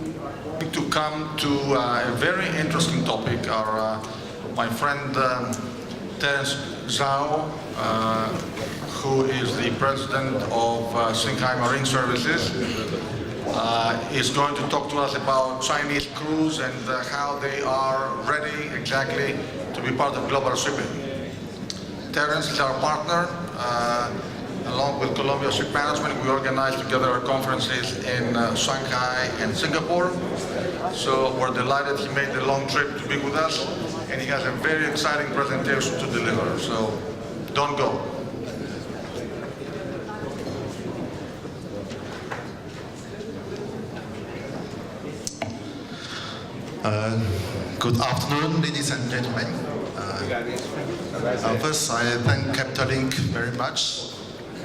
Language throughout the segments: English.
to come to a very interesting topic. My friend Terence, Zhao, who is the president of Singhai Marine Services, is going to talk to us about Chinese crews and how they are ready exactly to be part of global shipping. Terence is our partner. Along with Columbia Ship Management, we organize together our conferences in Shanghai and Singapore. So we're delighted he made the long trip to be with us, and he has a very exciting presentation to deliver. So don't go. Good afternoon, ladies and gentlemen. First, I thank Capital Link very much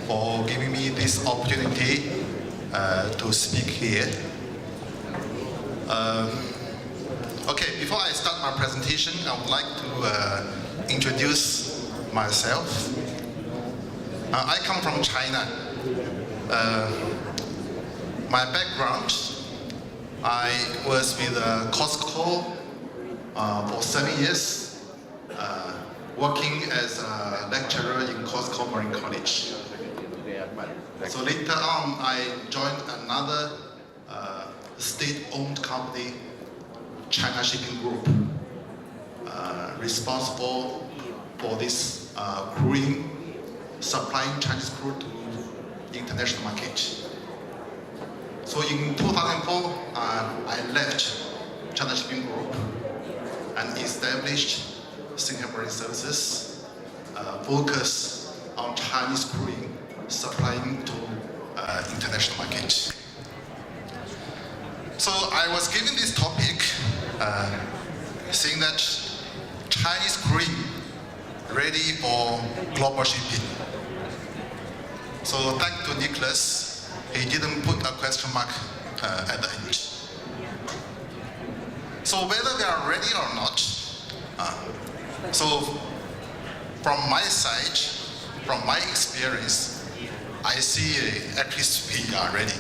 for giving me this opportunity to speak here. Okay, before I start my presentation, I would like to introduce myself. I come from China. My background, I was with Costco for 7 years, working as a lecturer in Costco Marine College. So later on, I joined another state-owned company, China Shipping Group, responsible for this crewing, supplying Chinese crew to the international market. So in 2004, I left China Shipping Group and established Singhai Marine Services, focus on Chinese crewing, supplying to international market. So I was given this topic, saying that Chinese crewing ready for global shipping. So thanks to Nicholas, he didn't put a question mark at the end. So whether we are ready or not, so from my side, from my experience, I see at least we are ready.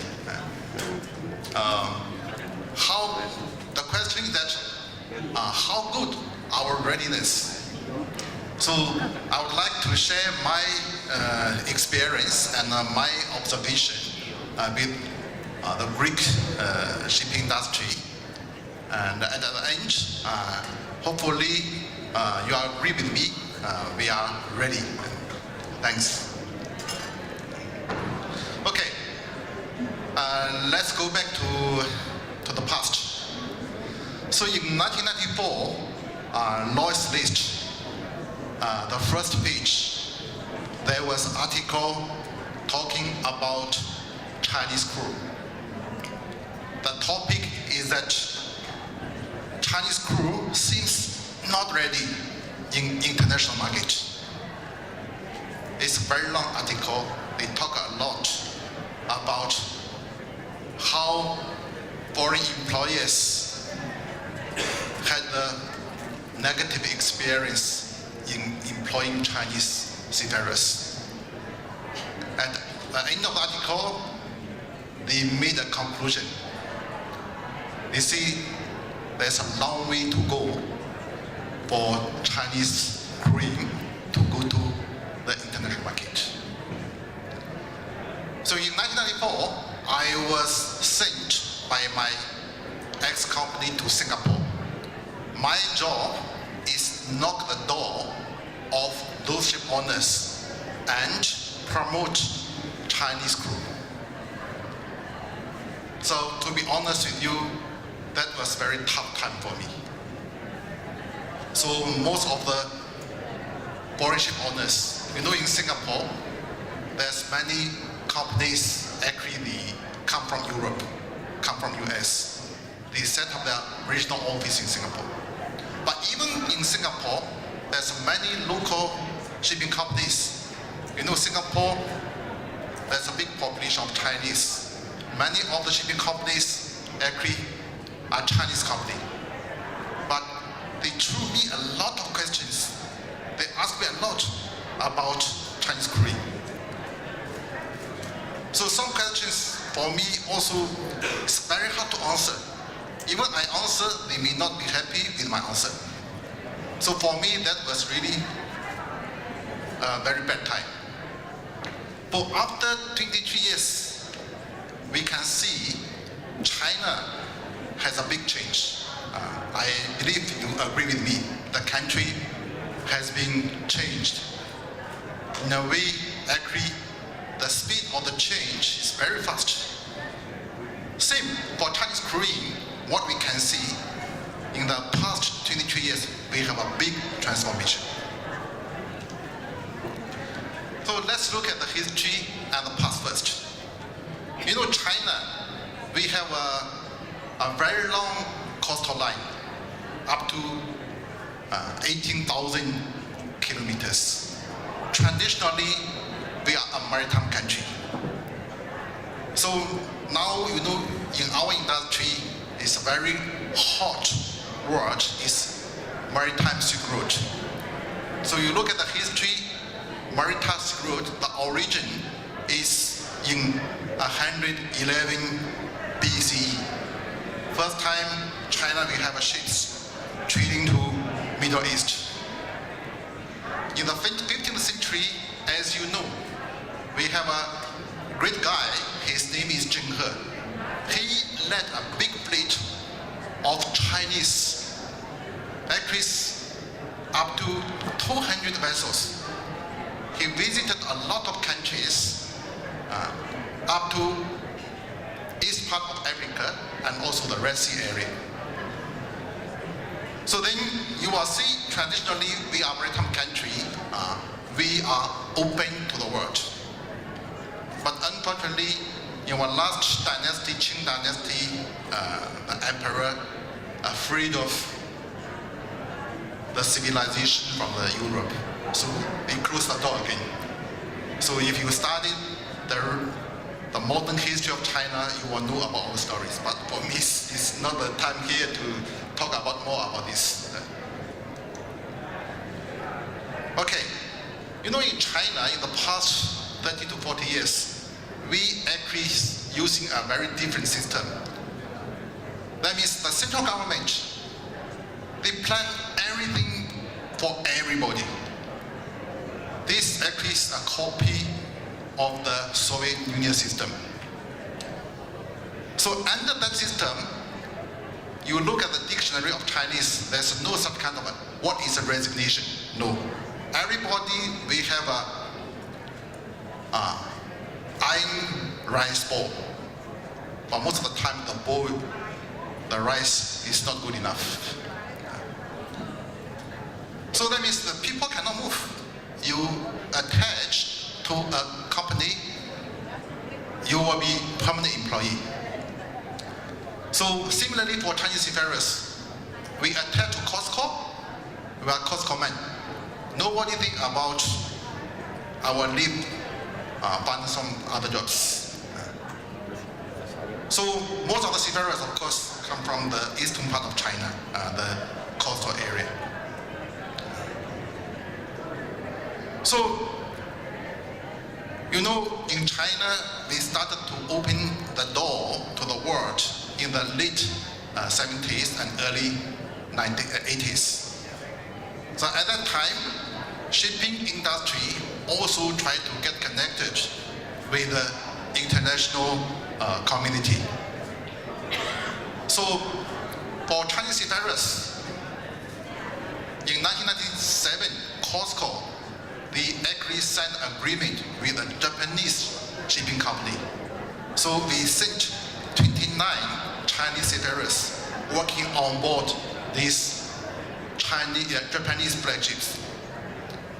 The question is that how good our readiness. So I would like to share my experience and my observation with the Greek shipping industry. And at the end, hopefully you agree with me, we are ready. Thanks. Okay, let's go back to the past. So in 1994, Lloyd's List, the first page, there was an article talking about Chinese crew. The topic is that Chinese crew seems not ready in international market. It's a very long article. They talk a lot about how foreign employers had a negative experience in employing Chinese seafarers. At the end of the article, they made a conclusion. They say there's a long way to go for Chinese crewing to go to the international market. So in 1994, I was sent by my ex-company to Singapore. My job is knock the door of those ship owners and promote Chinese crew. So to be honest with you, that was very tough time for me. So most of the foreign ship owners, in Singapore, there's many companies actually they come from Europe, come from US. They set up their regional office in Singapore. But even in Singapore, there's many local shipping companies. Singapore, there's a big population of Chinese. Many of the shipping companies actually are Chinese company. But they threw me a lot of questions. They asked me a lot about Chinese crewing. So some questions for me also, it's very hard to answer even I answer, they may not be happy with my answer. So for me, that was really a very bad time. But after 23 years, we can see China has a big change. I believe you agree with me. The country has been changed. In a way, actually, the speed of the change is very fast. Same for Chinese Korean, what we can see in the past 23 years, we have a big transformation. So let's look at the history and the past first. You know, China, we have a very long coastal line, up to 18,000 kilometers. Traditionally, we are a maritime country. So now, you know, in our industry, it's a very hot word, is maritime Silk Road. So you look at the history, maritime Silk Road, the origin is in 111 BCE. First time China will have a ships trading to Middle East. In the 15th century, as you know, we have a great guy, his name is Singhai. He led a big fleet of Chinese, actually up to 200 vessels. He visited a lot of countries, up to east part of Africa and also the Red Sea area. So then you will see, traditionally we are a maritime country, we are open to the world. But unfortunately, in our last dynasty, Qing dynasty, the emperor afraid of the civilization from the Europe. So they closed the door again. So if you study the modern history of China, you will know about all the stories. But for me, it's not the time here to talk about more about this. Okay, you know, in China, in the past 30 to 40 years, we actually using a very different system. That means the central government, they plan everything for everybody. This actually is a copy of the Soviet Union system. So under that system, you look at the dictionary of Chinese, there's no such kind of what is a resignation? No. Everybody, we have a iron rice bowl. But most of the time, the bowl, the rice is not good enough. So that means the people cannot move. You attach to a company, you will be permanent employee. So similarly for Chinese seafarers, we attach to Costco, we are Costco men. Nobody think about our leave, find some other jobs. So most of the seafarers, of course, come from the eastern part of China, the coastal area. So, you know, in China, they started to open the door to the world in the late 70s and early 80s. So at that time, shipping industry also tried to get connected with the international community. So for Chinese seafarers, in 1997, Costco, they actually signed an agreement with a Japanese shipping company. So we sent 29 Chinese seafarers working on board these Japanese flagships.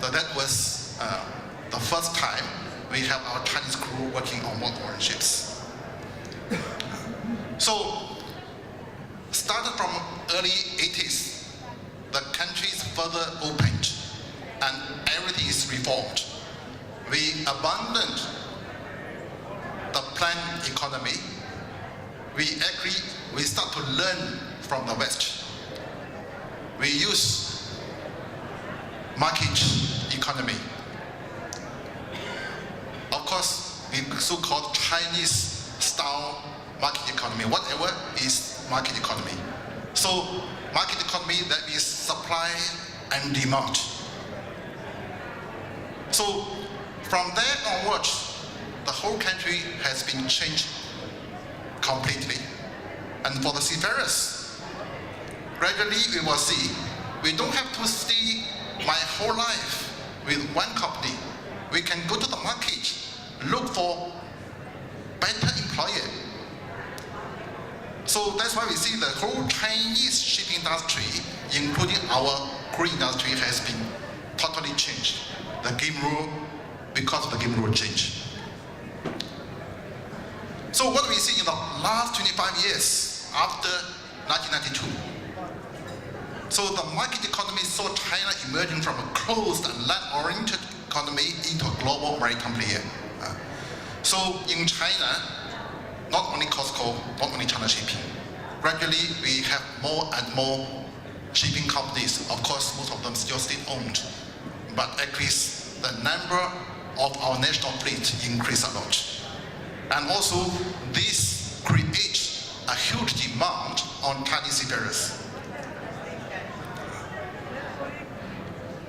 So that was the first time we have our Chinese crew working on board foreign ships. So, started from early 80s, the country is further opened and everything is reformed. We abandoned the planned economy. We start to learn from the West. We use market economy. Of course, we so-called Chinese style market economy. Whatever is market economy. So market economy, that means supply and demand. So from there onwards, the whole country has been changed completely. And for the seafarers, gradually we will see, we don't have to stay my whole life with one company. We can go to the market, look for better employer. So that's why we see the whole Chinese shipping industry, including our cruise industry, has been totally changed. The game rule, because of the game rule change. So what we see in the last 25 years after 1992? So the market economy saw China emerging from a closed and land-oriented economy into a global maritime player. So in China, not only COSCO, not only China Shipping, gradually we have more and more shipping companies. Of course, most of them still state-owned, but at least the number of our national fleet increased a lot. And also, this creates a huge demand on Chinese seafarers.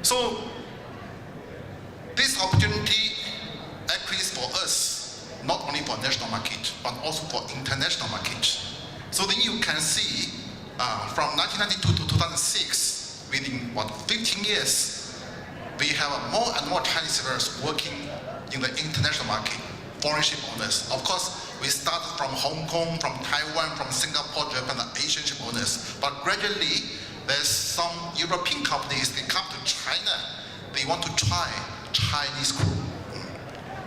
So, this opportunity actually is for us, not only for national market, but also for international market. So then you can see, from 1992 to 2006, within 15 years, we have more and more Chinese seafarers working in the international market, foreign ship owners. Of course, we started from Hong Kong, from Taiwan, from Singapore, Japan, the Asian ship owners. But gradually, there's some European companies, they come to China, they want to try Chinese crew.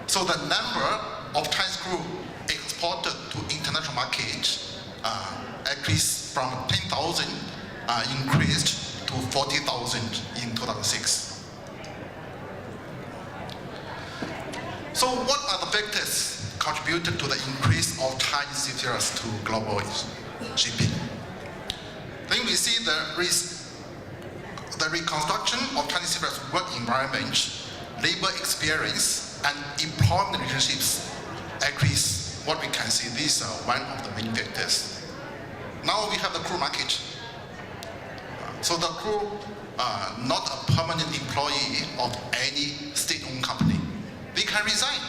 So the number of Chinese crew exported to international market increased from 10,000 increased to 40,000 in 2006. So what are the factors contributed to the increase of Chinese seafarers to global shipping? Then we see the reconstruction of Chinese seafarers' work environment, labor experience, and employment relationships. Actually, what we can see, these are one of the main factors. Now we have the crew market. So the crew are not a permanent employee of any state-owned company. They can resign.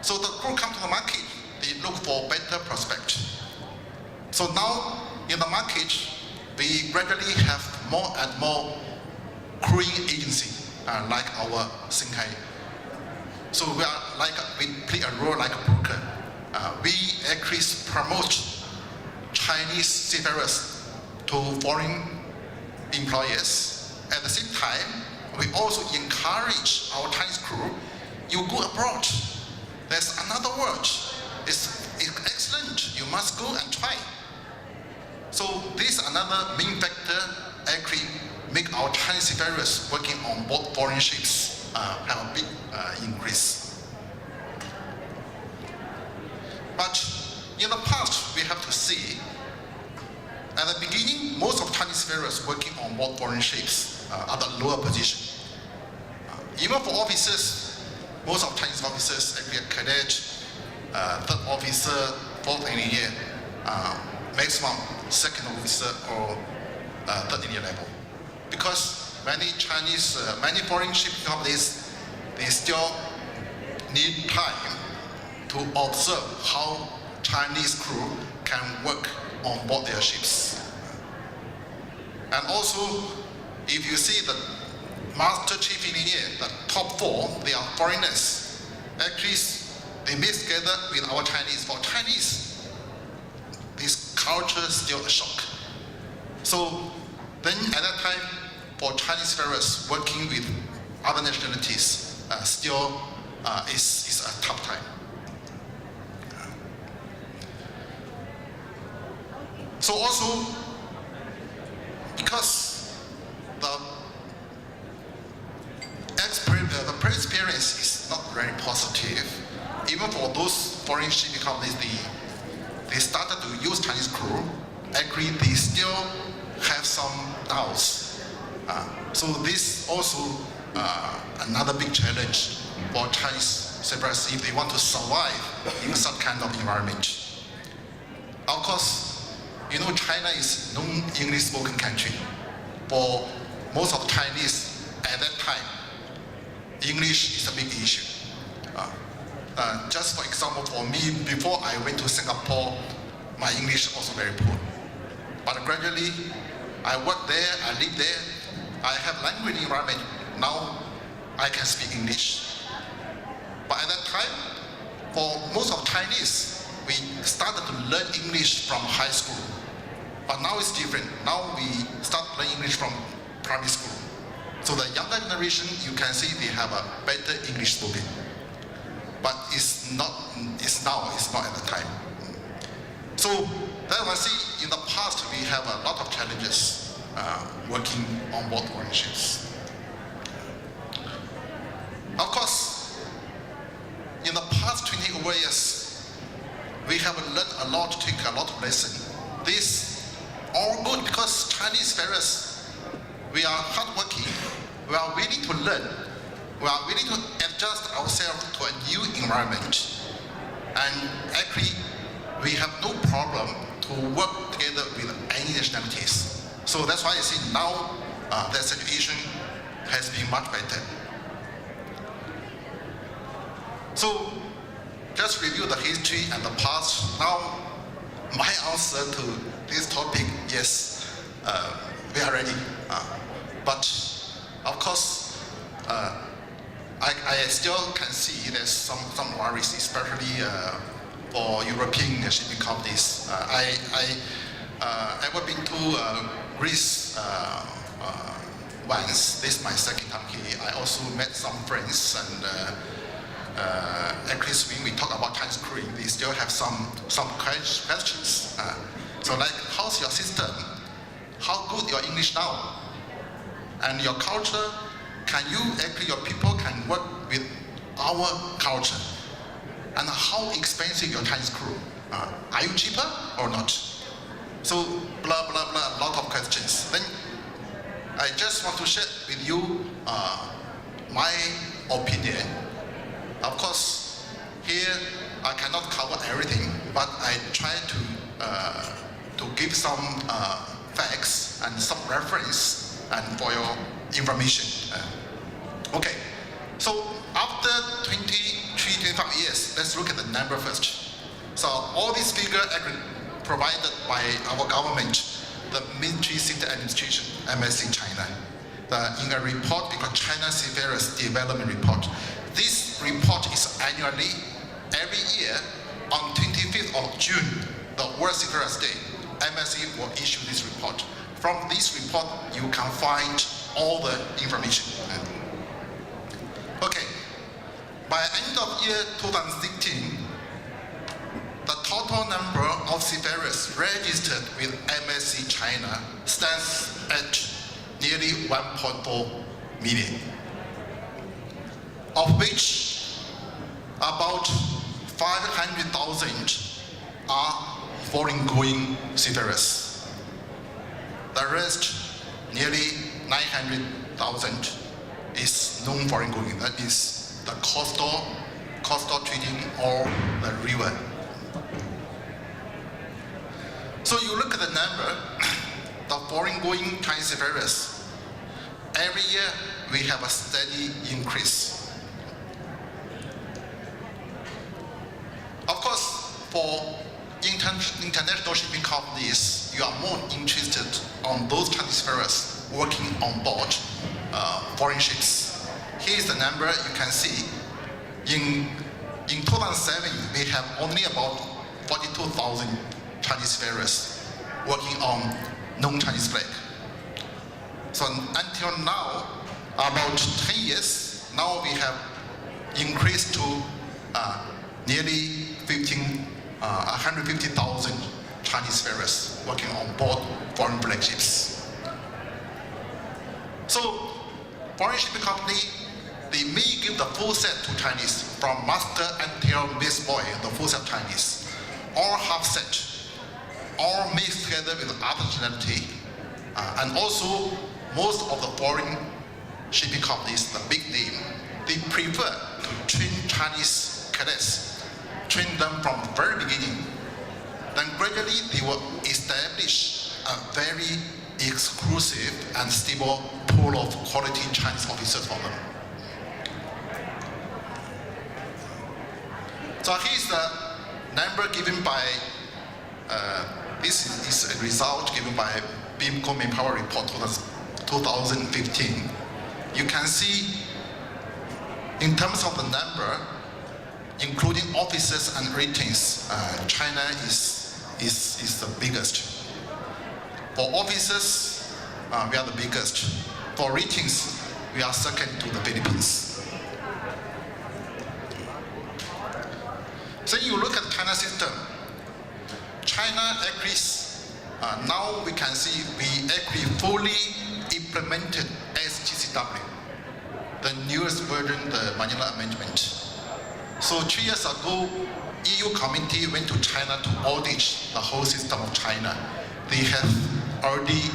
So the crew come to the market, they look for better prospect. So now in the market, we gradually have more and more crewing agency, like our Singhai. So we play a role like a broker. We actually promote Chinese seafarers to foreign employers. At the same time, we also encourage our Chinese crew, you go abroad. There's another world. It's excellent. You must go and try. So this another main factor actually make our Chinese seafarers working on board foreign ships have a big increase. But in the past, we have to see, at the beginning, most of Chinese seafarers working on board foreign ships are the lower position. Even for officers, most of Chinese officers actually are cadet, third officer, fourth engineer, maximum second officer or third engineer level. Because many foreign shipping companies, they still need time to observe how Chinese crew can work on board their ships. And also, if you see the master chief engineer, the top four, they are foreigners. Actually, they mix together with our Chinese. For Chinese, this culture is still a shock. So then at that time, for Chinese seafarers working with other nationalities, still is a tough time. So also, because the experience is not very positive, even for those foreign shipping companies, they started to use Chinese crew. Actually, they still have some doubts. So this also another big challenge for Chinese seafarers if they want to survive in such kind of environment. Of course, You know, China is non-English spoken country. For most of Chinese at that time, English is a big issue. Just for example, for me, before I went to Singapore, my English also very poor. But gradually, I worked there, I lived there, I have language environment. Now, I can speak English. But at that time, for most of Chinese, we started to learn English from high school. But now it's different. Now we start learning English from primary school. So the younger generation, you can see they have a better English spoken. But it's not at the time. So that I see in the past we have a lot of challenges working on board foreign ships. Of course, in the past 20 over years, we have learned a lot, take a lot of lessons. This all good because Chinese ferries, we are hardworking, we are willing to learn, we are willing to adjust ourselves to a new environment. And actually, we have no problem to work together with any nationalities. So that's why I see now the situation has been much better. So just review the history and the past. Now, my answer to this topic, yes, we are ready. But of course, I still can see there's some worries, especially for European shipping companies. I ever been to Greece once. This is my second time here. I also met some friends and actually when we talk about Chinese crewing, they still have some questions. So like, how's your system? How good your English now? And your culture, can you actually, your people can work with our culture? And how expensive your Chinese crew? Are you cheaper or not? So blah, blah, blah, a lot of questions. Then I just want to share with you my opinion. Of course, here I cannot cover everything, but I try to give some facts and some reference and for your information. Okay, so after 25 years, let's look at the number first. So all these figures are provided by our government, the Ministry Civil Administration, MSC China, in a report because China Seafarers Development Report. This report is annually, every year, on 25th of June, the World Seafarers Day, MSC will issue this report. From this report, you can find all the information. Okay, by end of year 2016, the total number of seafarers registered with MSC China stands at nearly 1.4 million. Of which about 500,000 are foreign-going seafarers. The rest, nearly 900,000, is non-foreign-going. That is the coastal trading or the river. So you look at the number, the foreign-going Chinese seafarers. Every year we have a steady increase. Of course, for international shipping companies, you are more interested on those Chinese seafarers working on board foreign ships. Here is the number you can see. In 2007, we have only about 42,000 Chinese seafarers working on non-Chinese flag. So until now, about 10 years, now we have increased to nearly 150,000 Chinese seafarers working on board foreign flag ships. So, foreign shipping company, they may give the full set to Chinese, from master until Miss Boy, the full set Chinese, or half set, or mixed together with other nationality. And also, most of the foreign shipping companies, the big name, they prefer to train Chinese cadets, train them from the very beginning. Then gradually they will establish a very exclusive and stable pool of quality Chinese officers for them. So here's the number given by, this is a result given by BIMCO Manpower Report 2015. You can see in terms of the number, including officers and ratings, China is the biggest. For officers, we are the biggest. For ratings, we are second to the Philippines. So you look at China system. China agrees, now we can see we actually fully implemented STCW, the newest version, the Manila Amendment. So 3 years ago, EU committee went to China to audit the whole system of China. They have already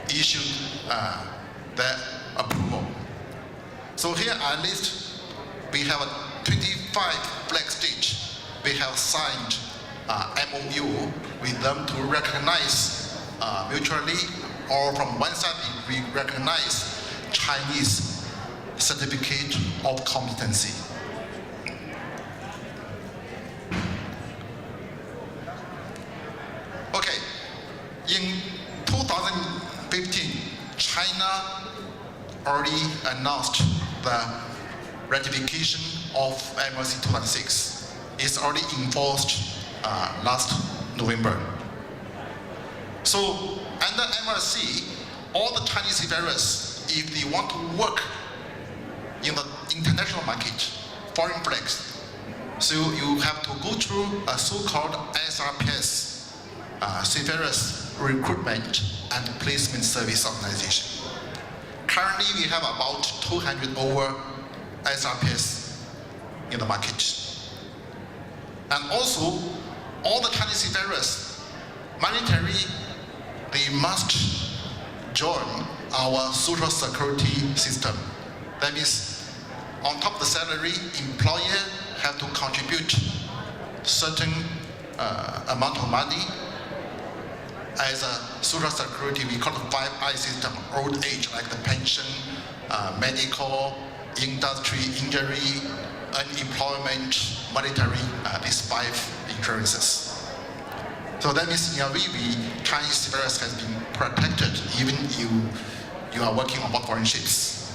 issued their approval. So here at least we have 25 flag states. We have signed MOU with them to recognize mutually, or from one side we recognize Chinese certificate of competency. Okay, in 2015, China already announced the ratification of MRC 2006. It's already enforced last November. So under MRC, all the Chinese seafarers, if they want to work in the international market, foreign flags, so you have to go through a so-called SRPS, Seafarers Recruitment and Placement Service Organization. Currently, we have about 200 over SRPS in the market. And also, all the Chinese seafarers, mandatory, they must join our social security system. That means, on top of the salary, employer have to contribute certain amount of money as a social security. We call it 5I system, old age, like the pension, medical, industry, injury, unemployment, monetary, these 5 insurances. So that means in a way, Chinese seafarers has been protected even you are working on board foreign ships.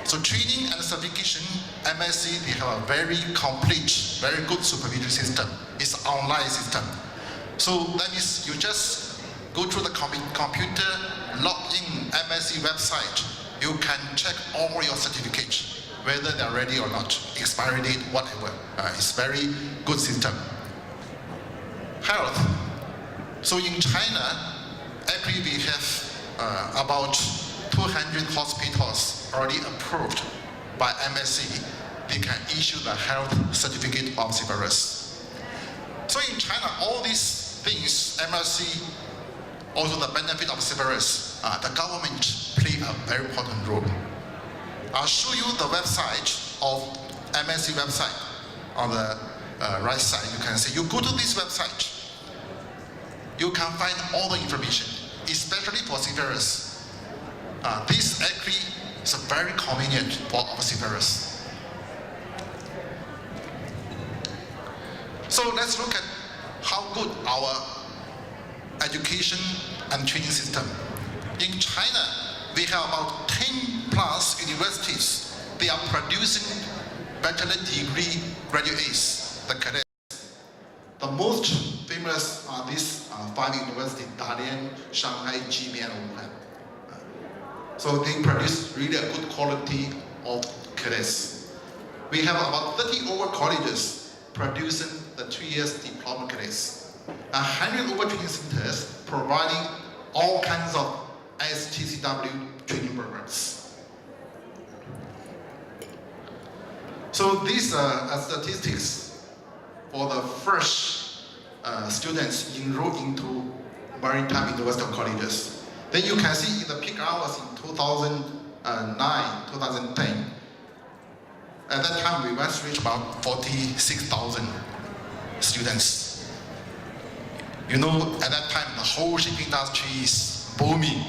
So training and certification, MSC, they have a very complete, very good supervision system. It's an online system. So that means you just go through the computer, log in MSC website, you can check all your certificates, whether they're ready or not, expiry date, whatever. It's very good system. Health. So in China, actually we have about 200 hospitals already approved by MSC. They can issue the health certificate of seafarers. So in China, all these things, MSC, also the benefit of seafarers, the government play a very important role. I'll show you the website of MSC website. On the right side, you can see, you go to this website, you can find all the information, especially for seafarers. This actually is very convenient for our seafarers. So let's look at how good our education and training system. In China, we have about 10 plus universities. They are producing bachelor degree graduates, the cadets. The most famous are these 5 universities, Dalian, Shanghai, Jimmy, and Wuhan. So they produce really a good quality of cadets. We have about 30 over colleges producing the 3 years diploma cadets. 100 over training centers providing all kinds of STCW training programs. So these are statistics for the fresh students enrolled into maritime university colleges. Then you can see in the peak hours in 2009, 2010, at that time we must reach about 46,000 students You know, at that time, the whole shipping industry is booming.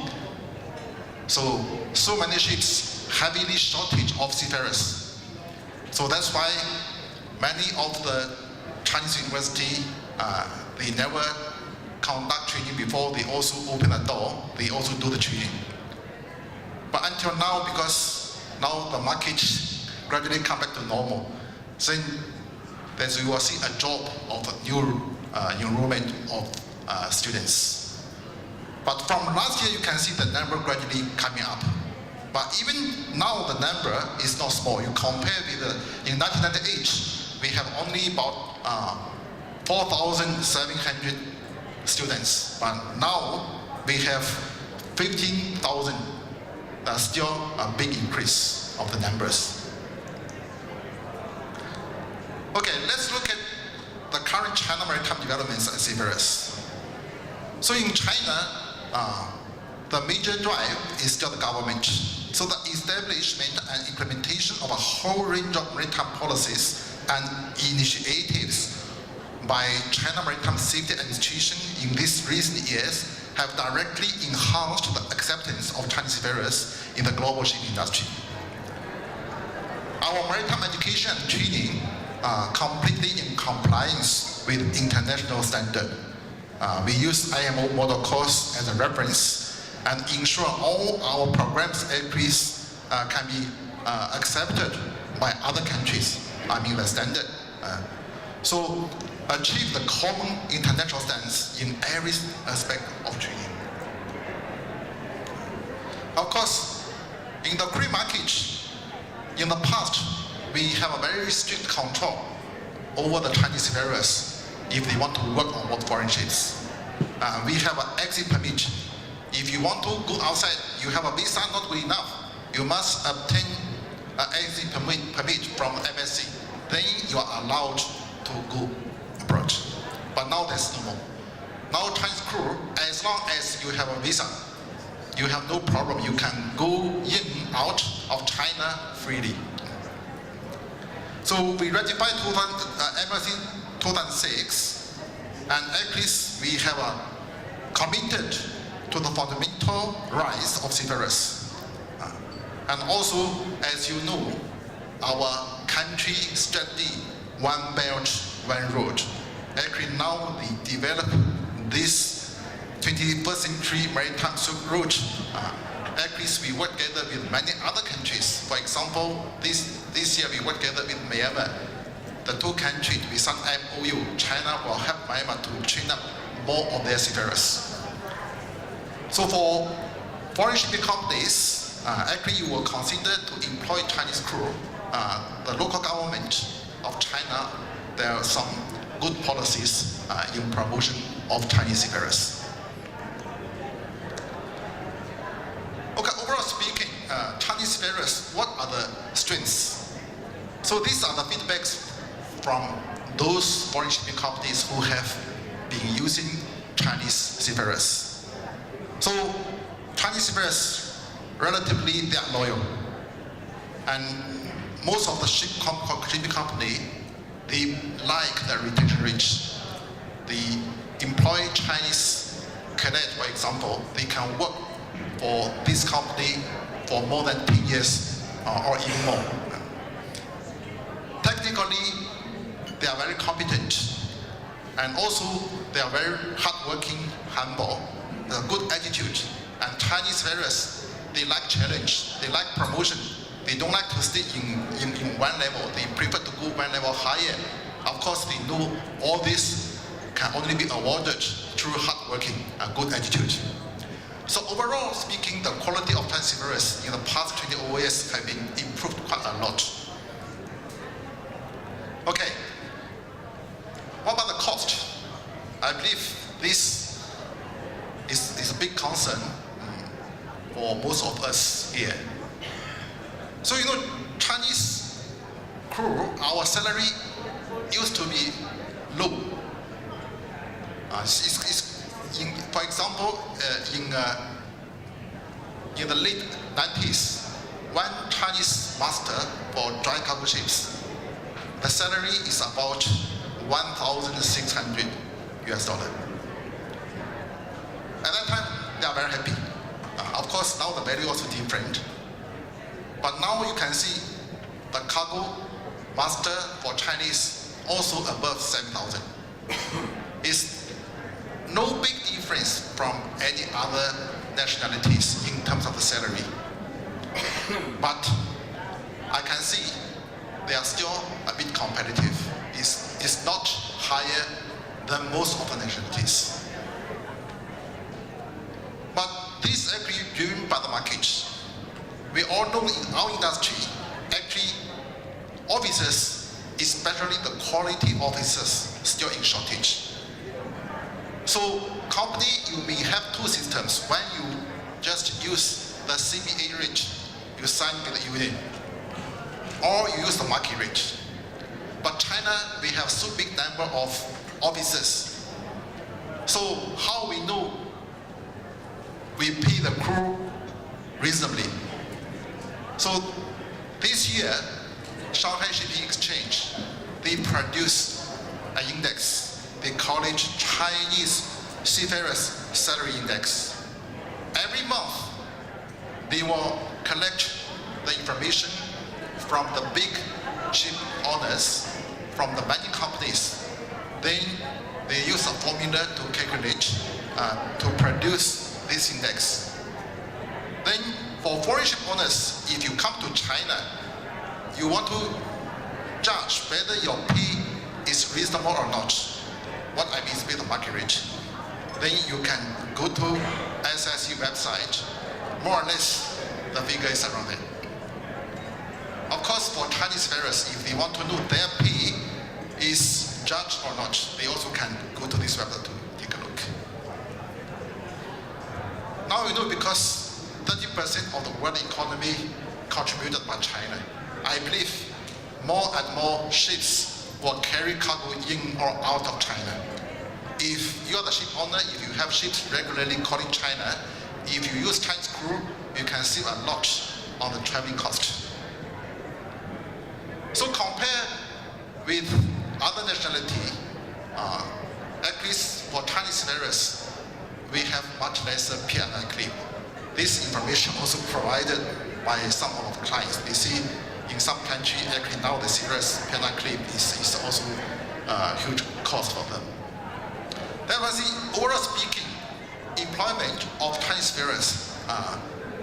So many ships, heavily shortage of seafarers. So that's why many of the Chinese university, they never conduct training before they also open a door, they also do the training. But until now, because now the market gradually come back to normal, then as you will see a drop of the new enrollment of students. But from last year, you can see the number gradually coming up. But even now, the number is not small. You compare with in 1998, we have only about 4,700 students. But now we have 15,000. That's still a big increase of the numbers. Okay, let's look at the current China maritime developments and seafarers. So in China, the major drive is still the government. So the establishment and implementation of a whole range of maritime policies and initiatives by China Maritime Safety Administration in these recent years have directly enhanced the acceptance of Chinese seafarers in the global shipping industry. Our maritime education and training are completely in compliance with international standard. We use IMO model course as a reference and ensure all our programs can be accepted by other countries, I mean the standard. So achieve the common international standards in every aspect of training. Of course, in the free market, in the past, we have a very strict control over the Chinese seafarers if they want to work on board foreign ships. We have an exit permit. If you want to go outside, you have a visa not good enough. You must obtain an exit permit from MSC. Then you are allowed to go abroad. But now there's no more. Now Chinese crew, as long as you have a visa, you have no problem. You can go in, out of China freely. So we ratified MSC 2006, and at least we have committed to the fundamental rights of seafarers. And also, as you know, our country strategy, one belt, one road. Actually now we develop this 21st century maritime route. At least we work together with many other countries. For example, this year we work together with Myanmar. The two countries, we signed MOU. China will help Myanmar to train up more of their seafarers. So for foreign shipping companies, actually you will consider to employ Chinese crew. The local government of China, there are some good policies in promotion of Chinese seafarers. Okay, overall speaking, Chinese seafarers, what are the strengths? So these are the feedbacks from those foreign shipping companies who have been using Chinese seafarers. So Chinese seafarers, relatively, they are loyal. And most of the shipping company, they like the retention rate. They employ Chinese cadet, for example, they can work for this company for more than 10 years or even more. Technically, they are very competent, and also they are very hardworking, humble, a good attitude. And Chinese seafarers, they like challenge, they like promotion. They don't like to stay in one level. They prefer to go one level higher. Of course, they know all this can only be awarded through hard working and good attitude. So overall speaking, the quality of Chinese seafarers in the past 20 years have been improved quite a lot. Okay, what about the cost? I believe this is a big concern for most of us here. So you know, Chinese crew, our salary used to be low. For example, in the late 90s, one Chinese master for dry cargo ships, the salary is about $1,600. very happy. Of course, now the value also different. But now you can see the cargo master for Chinese also above 7,000. It's no big difference from any other nationalities in terms of the salary. But I can see they are still a bit competitive. It's not higher than most of the nationalities. But this is actually driven by the market. We all know in our industry, actually officers, especially the quality officers, still in shortage. So company, you may have two systems. When you just use the CBA rate, you sign with the union, or you use the market rate. But China, we have so big number of officers. So how we know we pay the crew reasonably? So this year, Shanghai Shipping Exchange, they produce an index. They call it Chinese Seafarers Salary Index. Every month, they will collect the information from the big ship owners, from the mining companies. Then they use a formula to calculate, to produce this index. Then for foreign ship owners, if you come to China, you want to judge whether your pay is reasonable or not. What I mean is with the market rate. Then you can go to SSU website. More or less, the figure is around there. Of course, for Chinese farers, if they want to know their pay is judged or not, they also can go to this website to take a look. Now we know because 30% of the world economy contributed by China. I believe more and more ships will carry cargo in or out of China. If you are the ship owner, if you have ships regularly calling China, if you use Chinese crew, you can save a lot on the traveling cost. So compare with other nationality, at least for Chinese farers, we have much lesser P&I claim. This information also provided by some of our clients. They see in some country, actually now the serious P&I claim is also a huge cost for them. That was the overall speaking, employment of Chinese farers,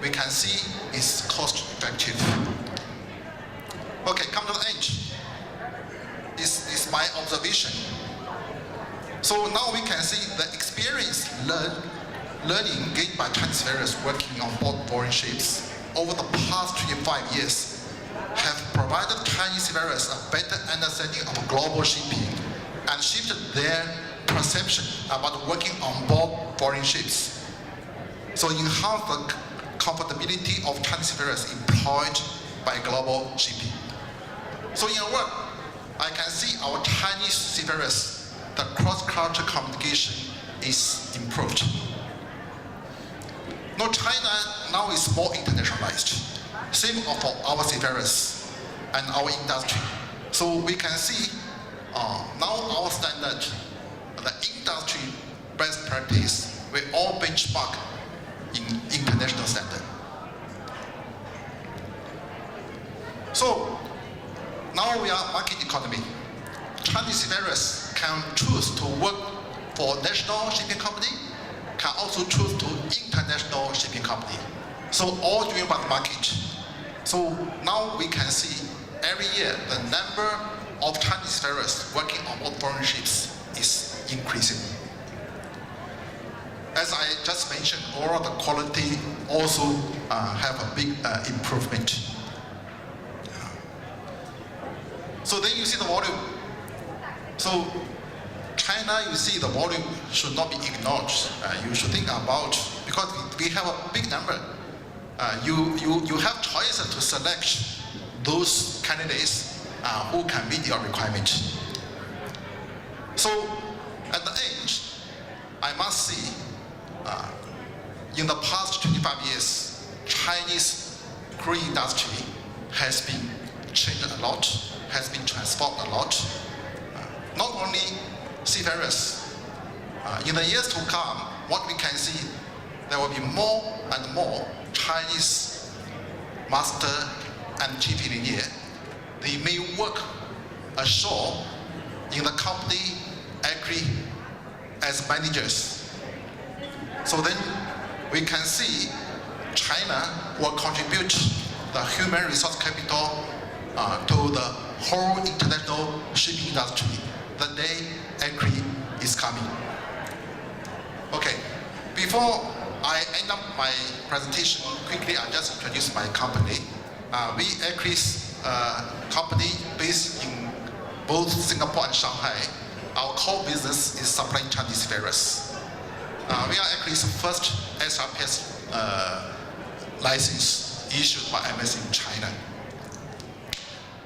we can see is cost effective. Okay, come to the end. This is my observation. So now we can see the experience learning gained by Chinese farers working on board foreign ships over the past 25 years have provided Chinese farers a better understanding of global shipping and shifted their perception about working on board foreign ships. So enhance the comfortability of Chinese farers employed by global shipping. So in our work, I can see our Chinese seafarers, the cross-cultural communication is improved. Now China now is more internationalized. Same for our seafarers and our industry. So we can see now our standard, the industry best practice, we all benchmark in international standard. So now we are market economy. Chinese seafarers can choose to work for national shipping company, can also choose to international shipping company. So all driven by the market. So now we can see every year the number of Chinese farers working on board foreign ships is increasing. As I just mentioned, overall the quality also have a big improvement. So then you see the volume. So China, you see the volume should not be ignored. You should think about, because we have a big number. You have choices to select those candidates who can meet your requirement. So at the end, I must say, in the past 25 years, Chinese cruise industry has been changed a lot, has been transformed a lot. Not only seafarers. In the years to come, what we can see, there will be more and more Chinese master and chief engineer. They may work ashore in the company agree as managers. So then we can see China will contribute the human resource capital to the whole international shipping industry. The day agree is coming. Okay, before I end up my presentation, quickly I just introduce my company. We Acris company based in both Singapore and Shanghai. Our core business is supplying Chinese ferries. We are Acris' first SRPS license issued by MS in China.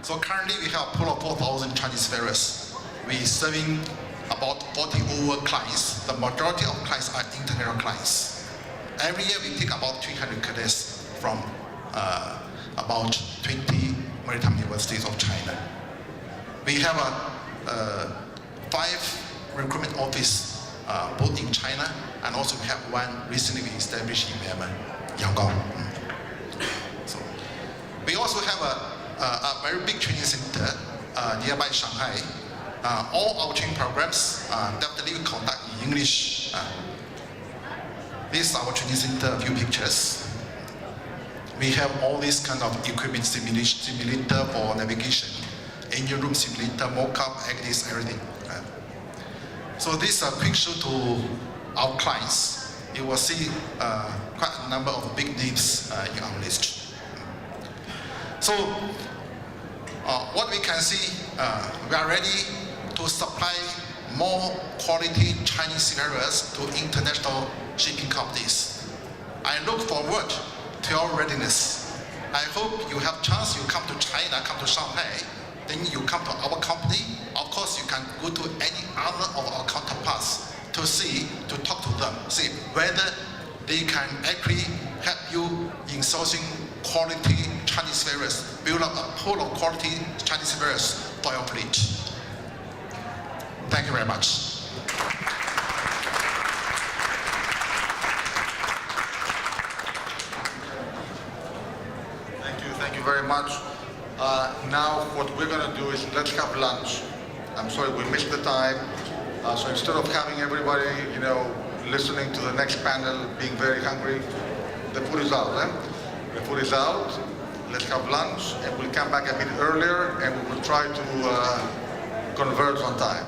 So currently we have a pool of 4,000 Chinese ferries. We serving about 40 over clients. The majority of clients are international clients. Every year we take about 300 cadets from about 20 maritime universities of China. We have a 5 recruitment office both in China, and also we have one recently we established in Myanmar, Yangon. So we also have a very big training center nearby Shanghai. All our training programs definitely we conduct in English. This is our training center, a few pictures. We have all these kind of equipment, simulator for navigation, engine room simulator, mock-up, ACTIS, everything. So this is a quick show to our clients. You will see quite a number of big names in our list. So what we can see, we are ready to supply more quality Chinese ferries to international shipping companies. I look forward to your readiness. I hope you have chance, you come to China, come to Shanghai, then you come to our company. Of course, you can go to any other of our counterparts to see, to talk to them, see whether they can actually help you in sourcing quality Chinese ferries, build up a pool of quality Chinese ferries for your fleet. Thank you very much. Thank you very much. Now what we're going to do is let's have lunch. I'm sorry we missed the time. So instead of having everybody, listening to the next panel being very hungry, the food is out. The food is out. Let's have lunch and we'll come back a bit earlier and we will try to converge on time.